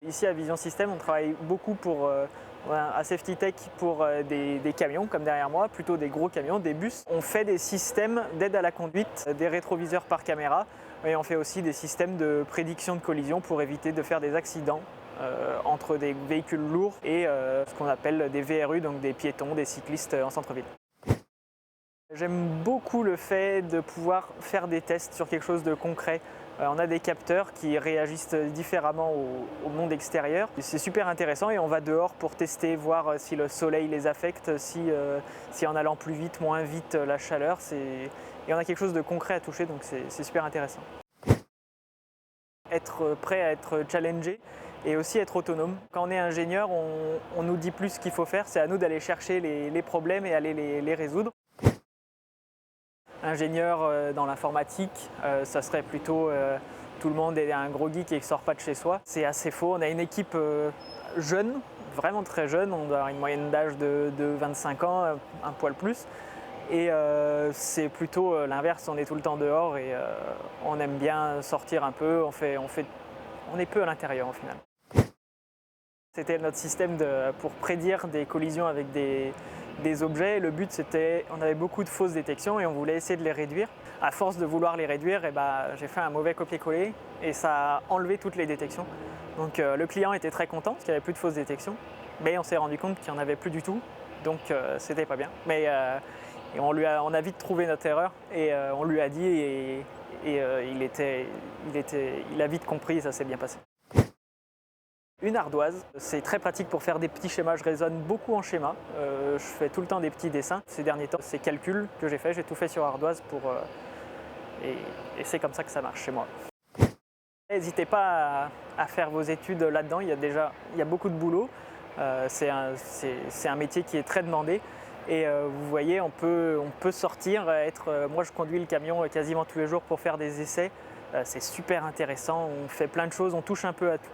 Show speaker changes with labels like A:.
A: Ici à Vision System, on travaille beaucoup pour à Safety Tech pour des camions comme derrière moi, plutôt des gros camions, des bus. On fait des systèmes d'aide à la conduite, des rétroviseurs par caméra et on fait aussi des systèmes de prédiction de collision pour éviter de faire des accidents entre des véhicules lourds et ce qu'on appelle des VRU, donc des piétons, des cyclistes en centre-ville. J'aime beaucoup le fait de pouvoir faire des tests sur quelque chose de concret. On a des capteurs qui réagissent différemment au monde extérieur. C'est super intéressant et on va dehors pour tester, voir si le soleil les affecte, si en allant plus vite, moins vite, la chaleur. Et on a quelque chose de concret à toucher, donc c'est super intéressant. Être prêt à être challengé et aussi être autonome. Quand on est ingénieur, on nous dit plus ce qu'il faut faire, c'est à nous d'aller chercher les problèmes et aller les résoudre. Ingénieur dans l'informatique, ça serait plutôt tout le monde est un gros geek et ne sort pas de chez soi. C'est assez faux. On a une équipe jeune, vraiment très jeune. On doit avoir une moyenne d'âge de 25 ans, un poil plus. Et c'est plutôt l'inverse. On est tout le temps dehors et on aime bien sortir un peu. On est peu à l'intérieur au final. C'était notre système pour prédire des collisions avec des objets. Le but c'était, on avait beaucoup de fausses détections et on voulait essayer de les réduire. À force de vouloir les réduire, j'ai fait un mauvais copier-coller et ça a enlevé toutes les détections. Donc le client était très content parce qu'il n'y avait plus de fausses détections, mais on s'est rendu compte qu'il n'y en avait plus du tout, donc c'était pas bien. Mais on a vite trouvé notre erreur et on lui a dit et il a vite compris et ça s'est bien passé. Une ardoise, c'est très pratique pour faire des petits schémas, je raisonne beaucoup en schéma, je fais tout le temps des petits dessins. Ces derniers temps, ces calculs que j'ai fait, j'ai tout fait sur ardoise et c'est comme ça que ça marche chez moi. N'hésitez pas à faire vos études là-dedans, il y a beaucoup de boulot, c'est un métier qui est très demandé et vous voyez, on peut sortir, moi je conduis le camion quasiment tous les jours pour faire des essais, c'est super intéressant, on fait plein de choses, on touche un peu à tout.